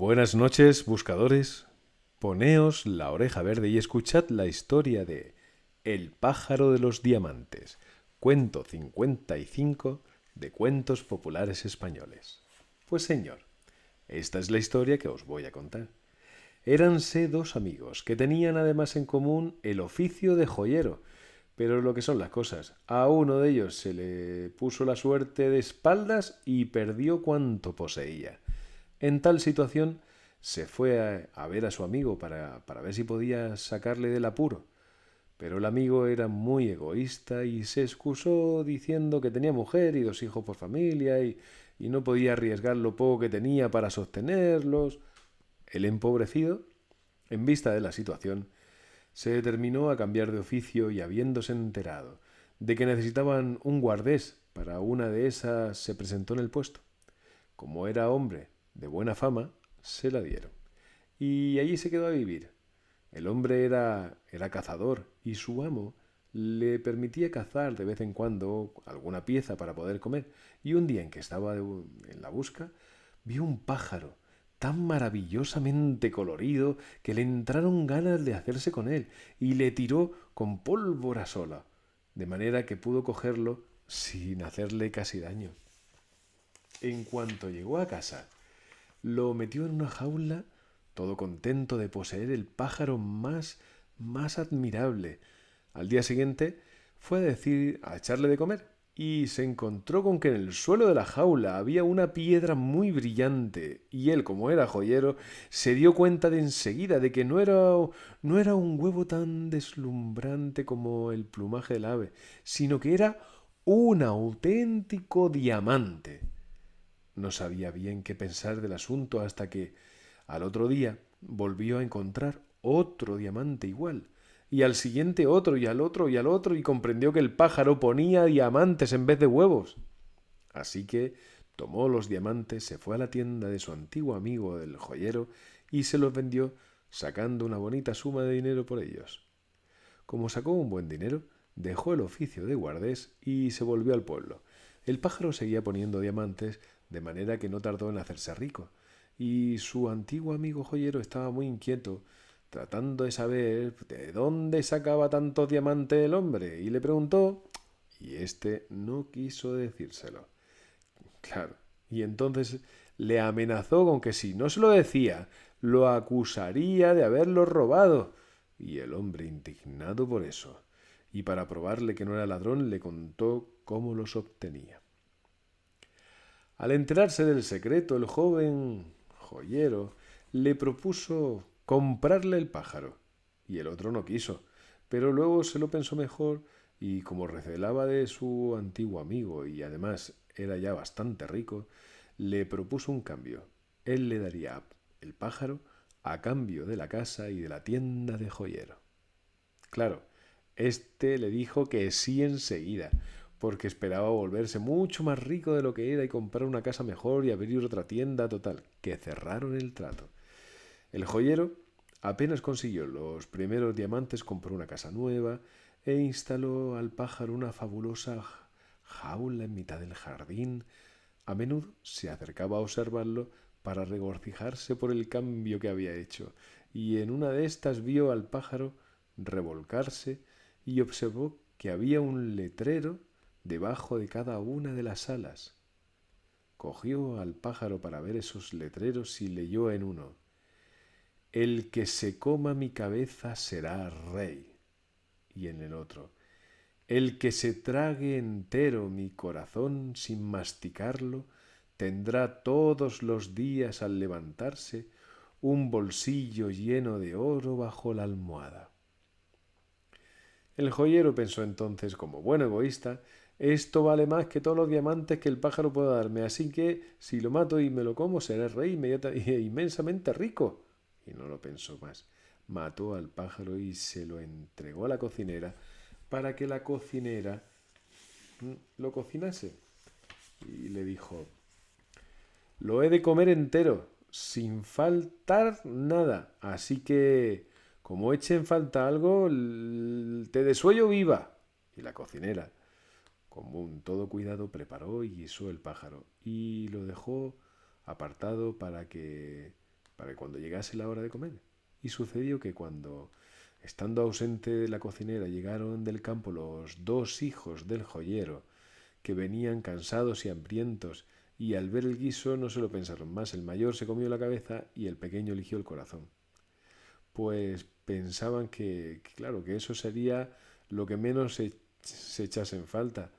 Buenas noches, buscadores. Poneos la oreja verde y escuchad la historia de El pájaro de los diamantes, cuento 55 de Cuentos Populares Españoles. Pues señor, esta es la historia que os voy a contar. Éranse dos amigos que tenían además en común el oficio de joyero, pero lo que son las cosas, a uno de ellos se le puso la suerte de espaldas y perdió cuanto poseía. En tal situación se fue a ver a su amigo para ver si podía sacarle del apuro. Pero el amigo era muy egoísta y se excusó diciendo que tenía mujer y dos hijos por familia y no podía arriesgar lo poco que tenía para sostenerlos. El empobrecido, en vista de la situación, se determinó a cambiar de oficio y habiéndose enterado de que necesitaban un guardés para una de esas, se presentó en el puesto. Como era hombre de buena fama, se la dieron. Y allí se quedó a vivir. El hombre era cazador y su amo le permitía cazar de vez en cuando alguna pieza para poder comer. Y un día en que estaba en la busca, vio un pájaro tan maravillosamente colorido que le entraron ganas de hacerse con él y le tiró con pólvora sola, de manera que pudo cogerlo sin hacerle casi daño. En cuanto llegó a casa, lo metió en una jaula, todo contento de poseer el pájaro más admirable. Al día siguiente fue a echarle de comer y se encontró con que en el suelo de la jaula había una piedra muy brillante y él, como era joyero, se dio cuenta de enseguida de que no era un huevo tan deslumbrante como el plumaje del ave, sino que era un auténtico diamante. No sabía bien qué pensar del asunto hasta que, al otro día, volvió a encontrar otro diamante igual, y al siguiente otro, y al otro, y al otro, y comprendió que el pájaro ponía diamantes en vez de huevos. Así que tomó los diamantes, se fue a la tienda de su antiguo amigo el joyero y se los vendió, sacando una bonita suma de dinero por ellos. Como sacó un buen dinero, dejó el oficio de guardés y se volvió al pueblo. El pájaro seguía poniendo diamantes, de manera que no tardó en hacerse rico, y su antiguo amigo joyero estaba muy inquieto, tratando de saber de dónde sacaba tantos diamantes el hombre, y le preguntó, y éste no quiso decírselo. Claro, y entonces le amenazó con que si no se lo decía, lo acusaría de haberlo robado. Y el hombre, indignado por eso, y para probarle que no era ladrón, le contó cómo los obtenía. Al enterarse del secreto, el joven joyero le propuso comprarle el pájaro, y el otro no quiso, pero luego se lo pensó mejor y como recelaba de su antiguo amigo y además era ya bastante rico, le propuso un cambio. Él le daría el pájaro a cambio de la casa y de la tienda de joyero. Claro, este le dijo que sí enseguida, porque esperaba volverse mucho más rico de lo que era y comprar una casa mejor y abrir otra tienda total, que cerraron el trato. El joyero apenas consiguió los primeros diamantes, compró una casa nueva e instaló al pájaro una fabulosa jaula en mitad del jardín. A menudo se acercaba a observarlo para regocijarse por el cambio que había hecho, y en una de estas vio al pájaro revolcarse y observó que había un letrero debajo de cada una de las alas. Cogió al pájaro para ver esos letreros y leyó en uno: El que se coma mi cabeza será rey. Y en el otro: El que se trague entero mi corazón sin masticarlo tendrá todos los días al levantarse un bolsillo lleno de oro bajo la almohada. El joyero pensó entonces, como buen egoísta, esto vale más que todos los diamantes que el pájaro pueda darme, así que si lo mato y me lo como, seré rey e inmensamente rico. Y no lo pensó más. Mató al pájaro y se lo entregó a la cocinera para que la cocinera lo cocinase. Y le dijo: Lo he de comer entero, sin faltar nada, así que como eche en falta algo, te desuello viva. Y la cocinera, con todo cuidado, preparó y guisó el pájaro y lo dejó apartado para que cuando llegase la hora de comer. Y sucedió que cuando, estando ausente la cocinera, llegaron del campo los dos hijos del joyero, que venían cansados y hambrientos, y al ver el guiso no se lo pensaron más. El mayor se comió la cabeza y el pequeño eligió el corazón. Pues pensaban claro, que eso sería lo que menos se echase en falta,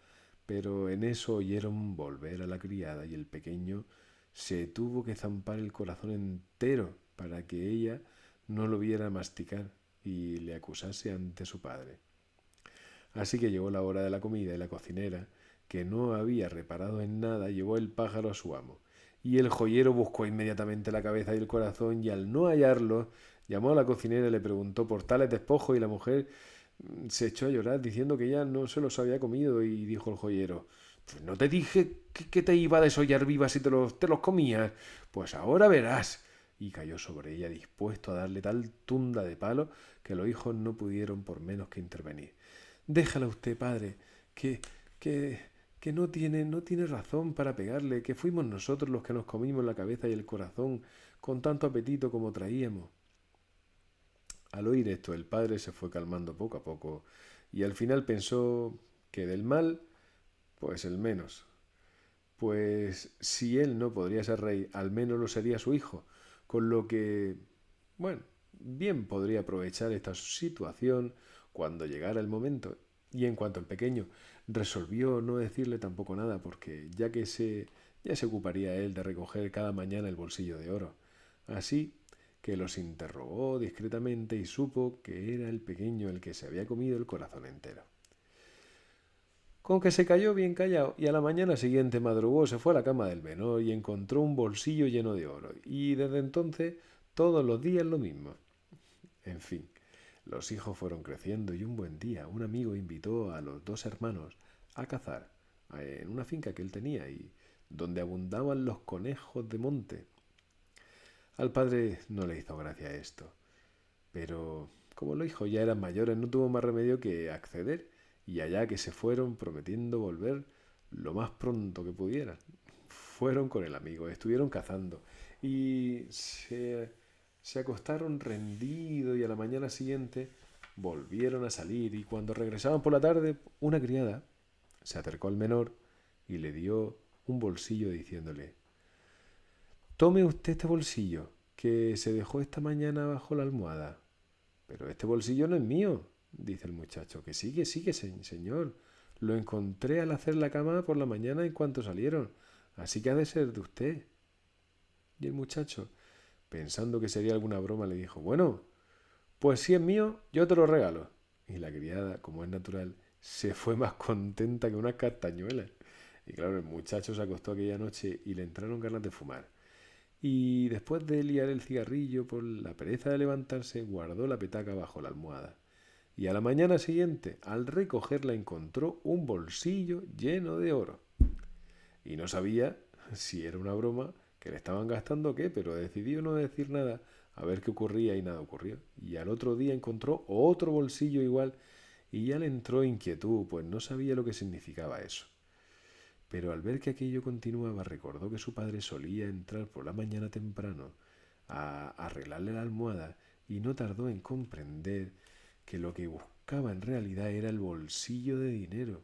pero en eso oyeron volver a la criada y el pequeño se tuvo que zampar el corazón entero para que ella no lo viera masticar y le acusase ante su padre. Así que llegó la hora de la comida y la cocinera, que no había reparado en nada, llevó el pájaro a su amo. Y el joyero buscó inmediatamente la cabeza y el corazón y al no hallarlo, llamó a la cocinera y le preguntó por tales despojos y la mujer se echó a llorar diciendo que ya no se los había comido y dijo el joyero, pues no te dije que te iba a desollar viva si te los comías, pues ahora verás. Y cayó sobre ella dispuesto a darle tal tunda de palo que los hijos no pudieron por menos que intervenir. Déjala usted, padre, que, que, que no tiene razón para pegarle, que fuimos nosotros los que nos comimos la cabeza y el corazón con tanto apetito como traíamos. Al oír esto, el padre se fue calmando poco a poco y al final pensó que del mal, pues el menos. Pues si él no podría ser rey, al menos lo sería su hijo, con lo que, bueno, bien podría aprovechar esta situación cuando llegara el momento. Y en cuanto el pequeño resolvió no decirle tampoco nada, porque ya se ocuparía él de recoger cada mañana el bolsillo de oro. Así que los interrogó discretamente y supo que era el pequeño el que se había comido el corazón entero. Con que se cayó bien callado y a la mañana siguiente madrugó, se fue a la cama del menor y encontró un bolsillo lleno de oro. Y desde entonces todos los días lo mismo. En fin, los hijos fueron creciendo y un buen día un amigo invitó a los dos hermanos a cazar en una finca que él tenía y donde abundaban los conejos de monte. Al padre no le hizo gracia esto, pero como los hijos ya eran mayores no tuvo más remedio que acceder y allá que se fueron prometiendo volver lo más pronto que pudieran. Fueron con el amigo, estuvieron cazando y se acostaron rendidos y a la mañana siguiente volvieron a salir y cuando regresaban por la tarde una criada se acercó al menor y le dio un bolsillo diciéndole: tome usted este bolsillo que se dejó esta mañana bajo la almohada. Pero este bolsillo no es mío, dice el muchacho. Que sí, señor. Lo encontré al hacer la cama por la mañana en cuanto salieron. Así que ha de ser de usted. Y el muchacho, pensando que sería alguna broma, le dijo: bueno, pues si es mío, yo te lo regalo. Y la criada, como es natural, se fue más contenta que una castañuela. Y claro, el muchacho se acostó aquella noche y le entraron ganas de fumar. Y después de liar el cigarrillo por la pereza de levantarse, guardó la petaca bajo la almohada. Y a la mañana siguiente, al recogerla, encontró un bolsillo lleno de oro. Y no sabía si era una broma, que le estaban gastando o qué, pero decidió no decir nada, a ver qué ocurría y nada ocurrió. Y al otro día encontró otro bolsillo igual y ya le entró inquietud, pues no sabía lo que significaba eso. Pero al ver que aquello continuaba, recordó que su padre solía entrar por la mañana temprano a arreglarle la almohada y no tardó en comprender que lo que buscaba en realidad era el bolsillo de dinero.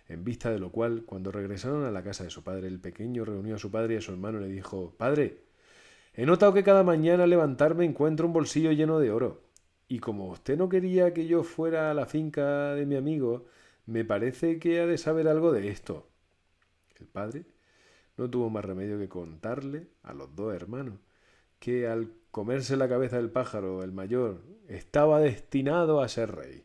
En vista de lo cual, cuando regresaron a la casa de su padre, el pequeño reunió a su padre y a su hermano y le dijo: padre, he notado que cada mañana al levantarme encuentro un bolsillo lleno de oro. Y como usted no quería que yo fuera a la finca de mi amigo, me parece que ha de saber algo de esto. El padre no tuvo más remedio que contarle a los dos hermanos que al comerse la cabeza del pájaro, el mayor estaba destinado a ser rey,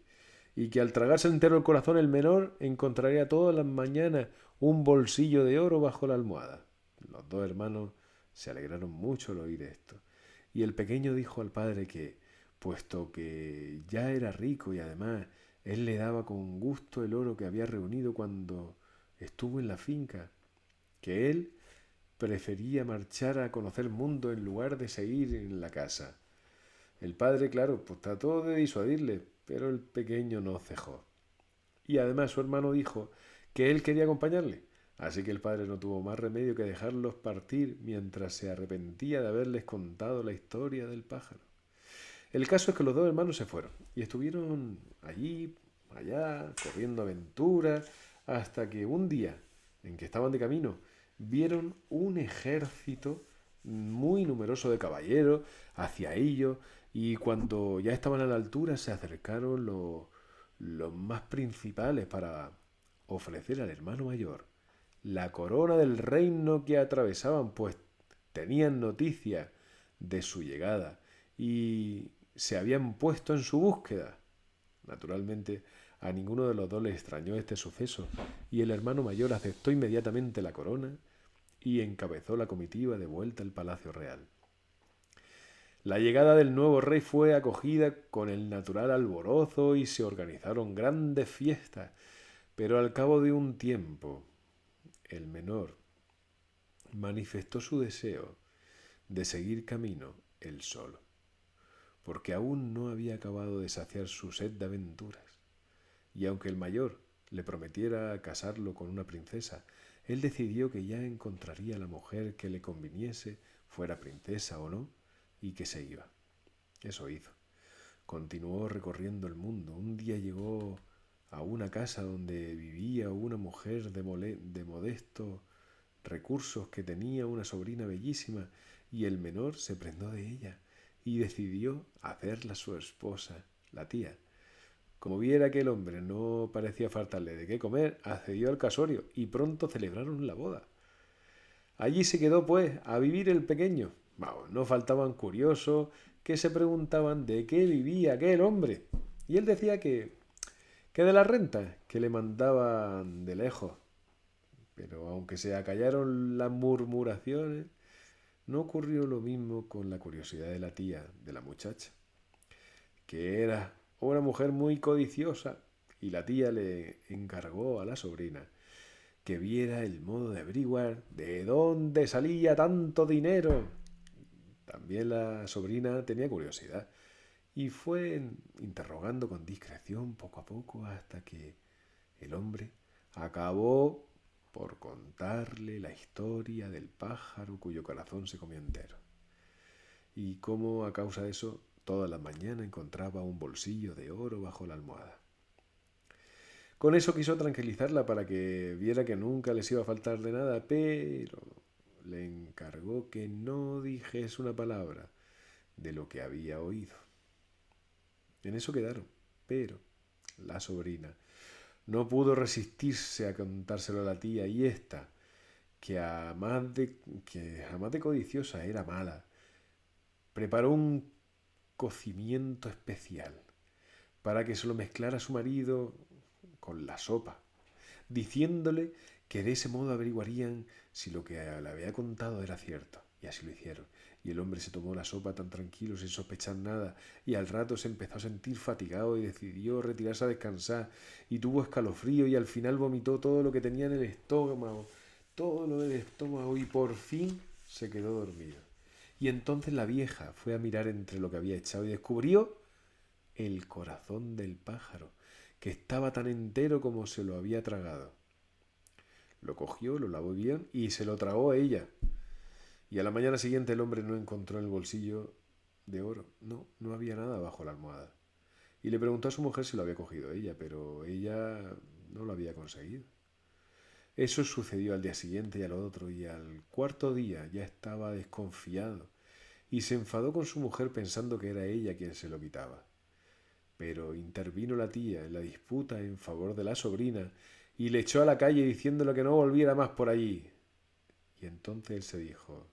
y que al tragarse entero el corazón, el menor encontraría todas las mañanas un bolsillo de oro bajo la almohada. Los dos hermanos se alegraron mucho al oír esto, y el pequeño dijo al padre que, puesto que ya era rico y además él le daba con gusto el oro que había reunido cuando estuvo en la finca, que él prefería marchar a conocer el mundo en lugar de seguir en la casa. El padre, claro, pues trató de disuadirle, pero el pequeño no cejó. Y además su hermano dijo que él quería acompañarle, Así que el padre no tuvo más remedio que dejarlos partir mientras se arrepentía de haberles contado la historia del pájaro. El caso es que los dos hermanos se fueron y estuvieron allí, allá, corriendo aventuras, hasta que un día, en que estaban de camino, vieron un ejército muy numeroso de caballeros hacia ellos, y cuando ya estaban a la altura se acercaron los más principales para ofrecer al hermano mayor la corona del reino que atravesaban, pues tenían noticia de su llegada y se habían puesto en su búsqueda. Naturalmente, a ninguno de los dos le extrañó este suceso, y el hermano mayor aceptó inmediatamente la corona y encabezó la comitiva de vuelta al palacio real. La llegada del nuevo rey fue acogida con el natural alborozo y se organizaron grandes fiestas, pero al cabo de un tiempo, el menor manifestó su deseo de seguir camino él solo, porque aún no había acabado de saciar su sed de aventuras. Y aunque el mayor le prometiera casarlo con una princesa, él decidió que ya encontraría la mujer que le conviniese, fuera princesa o no, y que se iba. Eso hizo. Continuó recorriendo el mundo. Un día llegó a una casa donde vivía una mujer de modestos recursos que tenía una sobrina bellísima, y el menor se prendó de ella y decidió hacerla su esposa, la tía. Como viera que el hombre no parecía faltarle de qué comer, accedió al casorio y pronto celebraron la boda. Allí se quedó, pues, a vivir el pequeño. Vamos, no faltaban curiosos que se preguntaban de qué vivía aquel hombre. Y él decía que de las rentas que le mandaban de lejos. Pero aunque se acallaron las murmuraciones, no ocurrió lo mismo con la curiosidad de la tía de la muchacha, que era una mujer muy codiciosa, y la tía le encargó a la sobrina que viera el modo de averiguar de dónde salía tanto dinero. También la sobrina tenía curiosidad y fue interrogando con discreción poco a poco hasta que el hombre acabó por contarle la historia del pájaro cuyo corazón se comió entero, y cómo a causa de eso todas las mañanas encontraba un bolsillo de oro bajo la almohada. Con eso quiso tranquilizarla para que viera que nunca les iba a faltar de nada, pero le encargó que no dijese una palabra de lo que había oído. En eso quedaron, pero la sobrina no pudo resistirse a contárselo a la tía, y ésta, que además de codiciosa era mala, preparó un cocimiento especial para que se lo mezclara su marido con la sopa, diciéndole que de ese modo averiguarían si lo que le había contado era cierto. Y así lo hicieron. Y el hombre se tomó la sopa tan tranquilo, sin sospechar nada, y al rato se empezó a sentir fatigado y decidió retirarse a descansar, y tuvo escalofrío y al final vomitó todo lo que tenía en el estómago, todo lo del estómago, y por fin se quedó dormido. Y entonces la vieja fue a mirar entre lo que había echado y descubrió el corazón del pájaro, que estaba tan entero como se lo había tragado. Lo cogió, lo lavó bien y se lo tragó a ella. Y a la mañana siguiente el hombre no encontró en el bolsillo de oro. No, no había nada bajo la almohada. Y le preguntó a su mujer si lo había cogido ella, pero ella no lo había conseguido. Eso sucedió al día siguiente y al otro, y al cuarto día ya estaba desconfiado y se enfadó con su mujer pensando que era ella quien se lo quitaba. Pero intervino la tía en la disputa en favor de la sobrina y le echó a la calle diciéndole que no volviera más por allí. Y entonces él se dijo: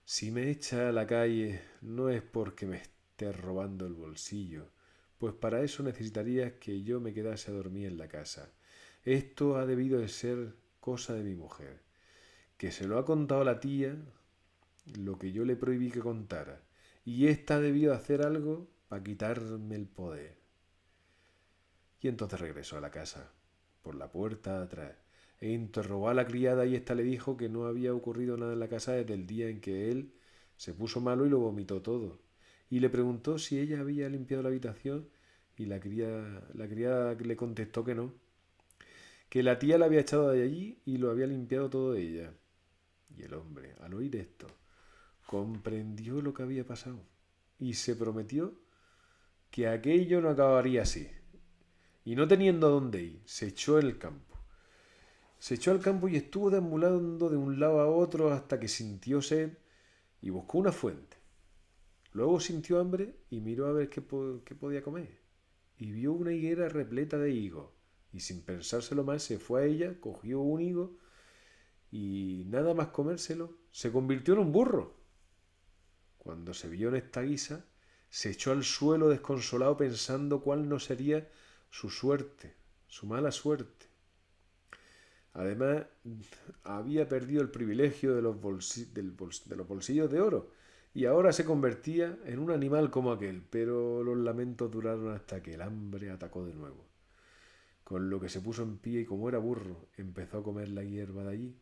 si me echa a la calle no es porque me esté robando el bolsillo, pues para eso necesitarías que yo me quedase a dormir en la casa. Esto ha debido de ser cosa de mi mujer, que se lo ha contado a la tía lo que yo le prohibí que contara, y ésta debió hacer algo para quitarme el poder. Y entonces regresó a la casa, por la puerta de atrás, e interrogó a la criada, y ésta le dijo que no había ocurrido nada en la casa desde el día en que él se puso malo y lo vomitó todo. Y le preguntó si ella había limpiado la habitación, y la criada le contestó que no, que la tía la había echado de allí y lo había limpiado todo ella. Y el hombre, al oír esto, comprendió lo que había pasado y se prometió que aquello no acabaría así. Y no teniendo a dónde ir, se echó en el campo. Se echó al campo y estuvo deambulando de un lado a otro hasta que sintió sed y buscó una fuente. Luego sintió hambre y miró a ver qué podía comer. Y vio una higuera repleta de higos. Y sin pensárselo más se fue a ella, cogió un higo y nada más comérselo, se convirtió en un burro. Cuando se vio en esta guisa, se echó al suelo desconsolado pensando cuál no sería su suerte, su mala suerte. Además, había perdido el privilegio de de los bolsillos de oro y ahora se convertía en un animal como aquel, pero los lamentos duraron hasta que el hambre atacó de nuevo. Con lo que se puso en pie y como era burro, empezó a comer la hierba de allí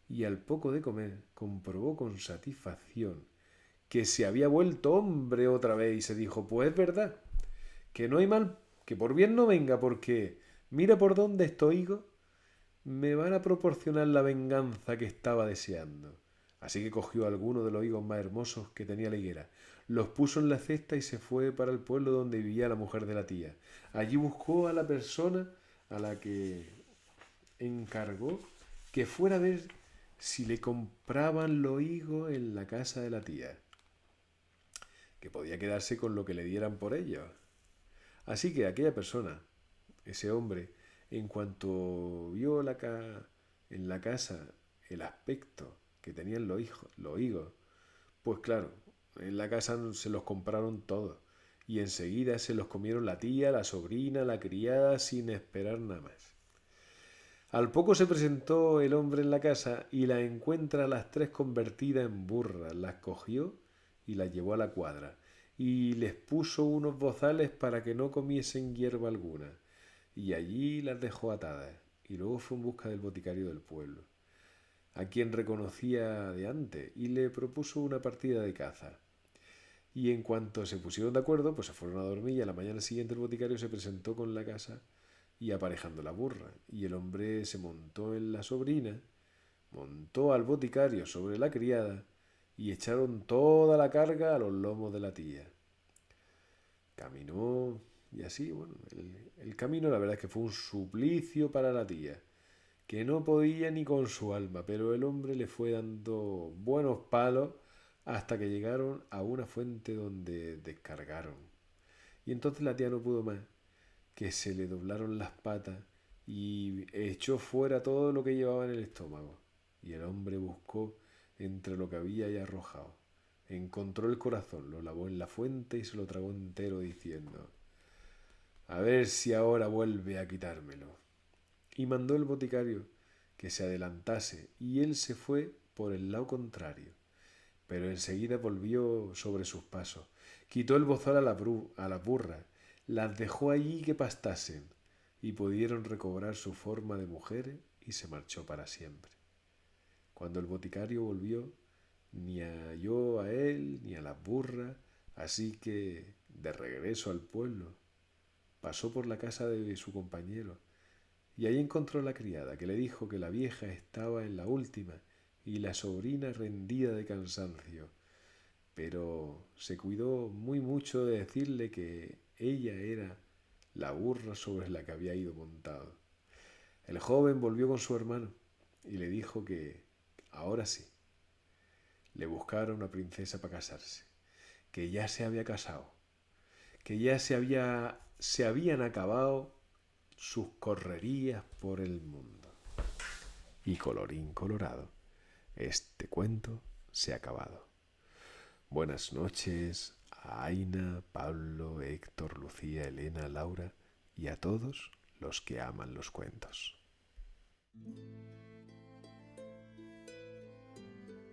y al poco de comer comprobó con satisfacción que se había vuelto hombre otra vez y se dijo, pues es verdad, que no hay mal que por bien no venga porque mira por dónde estos higos me van a proporcionar la venganza que estaba deseando. Así que cogió algunos de los higos más hermosos que tenía la higuera, los puso en la cesta y se fue para el pueblo donde vivía la mujer de la tía. Allí buscó a la persona a la que encargó que fuera a ver si le compraban los higos en la casa de la tía, que podía quedarse con lo que le dieran por ellos. Así que aquella persona, ese hombre, en cuanto vio en la casa el aspecto que tenían los higos, pues claro, en la casa se los compraron todos y enseguida se los comieron la tía, la sobrina, la criada, sin esperar nada más. Al poco se presentó el hombre en la casa y la encuentra a las tres convertidas en burras. Las cogió y las llevó a la cuadra y les puso unos bozales para que no comiesen hierba alguna. Y allí las dejó atadas y luego fue en busca del boticario del pueblo, a quien reconocía de antes y le propuso una partida de caza. Y en cuanto se pusieron de acuerdo, pues se fueron a dormir y a la mañana siguiente el boticario se presentó con la casa y aparejando la burra. Y el hombre se montó en la sobrina, montó al boticario sobre la criada y echaron toda la carga a los lomos de la tía. Caminó y así, bueno, el camino la verdad es que fue un suplicio para la tía, que no podía ni con su alma, pero el hombre le fue dando buenos palos hasta que llegaron a una fuente donde descargaron. Y entonces la tía no pudo más, que se le doblaron las patas y echó fuera todo lo que llevaba en el estómago. Y el hombre buscó entre lo que había y arrojado. Encontró el corazón, lo lavó en la fuente y se lo tragó entero diciendo, a ver si ahora vuelve a quitármelo. Y mandó el boticario que se adelantase y él se fue por el lado contrario. Pero enseguida volvió sobre sus pasos, quitó el bozal a la burra, las dejó allí que pastasen y pudieron recobrar su forma de mujeres y se marchó para siempre. Cuando el boticario volvió, ni halló a él ni a las burras, así que, de regreso al pueblo, pasó por la casa de su compañero y ahí encontró a la criada, que le dijo que la vieja estaba en la última y la sobrina rendida de cansancio, pero se cuidó muy mucho de decirle que ella era la burra sobre la que había ido montado. El joven volvió con su hermano y le dijo que ahora sí, le buscaron una princesa para casarse, que ya se había casado, que ya se habían acabado sus correrías por el mundo. Y colorín colorado, este cuento se ha acabado. Buenas noches a Aina, Pablo, Héctor, Lucía, Elena, Laura y a todos los que aman los cuentos.